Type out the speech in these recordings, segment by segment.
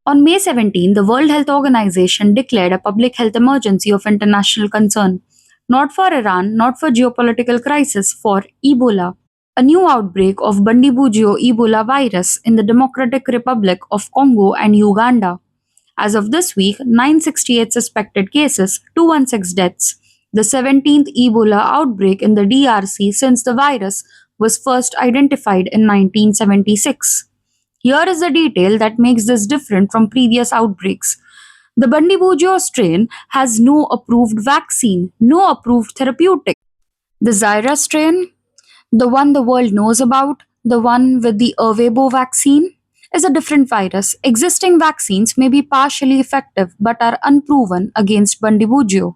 On May 17, the World Health Organization declared a public health emergency of international concern, not for Iran, not for geopolitical crisis, for Ebola, a new outbreak of Bundibugyo Ebola virus in the Democratic Republic of Congo and Uganda. As of this week, 968 suspected cases, 216 deaths, the 17th Ebola outbreak in the DRC since the virus was first identified in 1976. Here is the detail that makes this different from previous outbreaks. The Bundibugyo strain has no approved vaccine, no approved therapeutic. The Zaira strain, the one the world knows about, the one with the Ervebo vaccine, is a different virus. Existing vaccines may be partially effective but are unproven against Bundibugyo.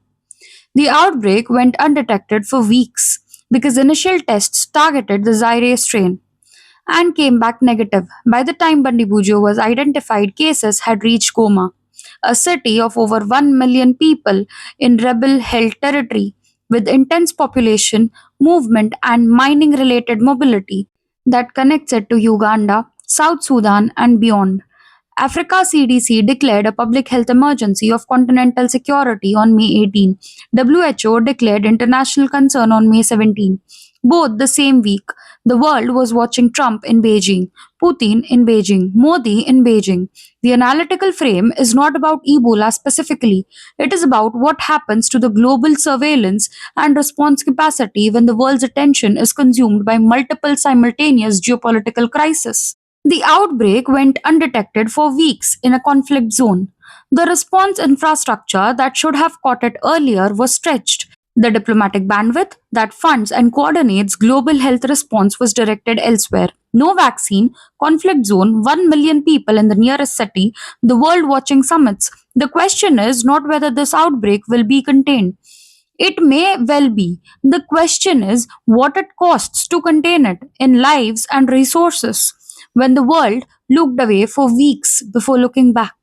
The outbreak went undetected for weeks because initial tests targeted the Zaire strain and came back negative. By the time Bundibugyo was identified, cases had reached Goma, a city of over 1 million people in rebel held territory, with intense population, movement, and mining related mobility that connects it to Uganda, South Sudan, and beyond. Africa CDC declared a public health emergency of continental security on May 18. WHO declared international concern on May 17. Both the same week, the world was watching Trump in Beijing, Putin in Beijing, Modi in Beijing. The analytical frame is not about Ebola specifically, it is about what happens to the global surveillance and response capacity when the world's attention is consumed by multiple simultaneous geopolitical crises. The outbreak went undetected for weeks in a conflict zone. The response infrastructure that should have caught it earlier was stretched. The diplomatic bandwidth that funds and coordinates global health response was directed elsewhere. No vaccine, conflict zone, 1 million people in the nearest city, the world watching summits. The question is not whether this outbreak will be contained. It may well be. The question is what it costs to contain it in lives and resources when the world looked away for weeks before looking back.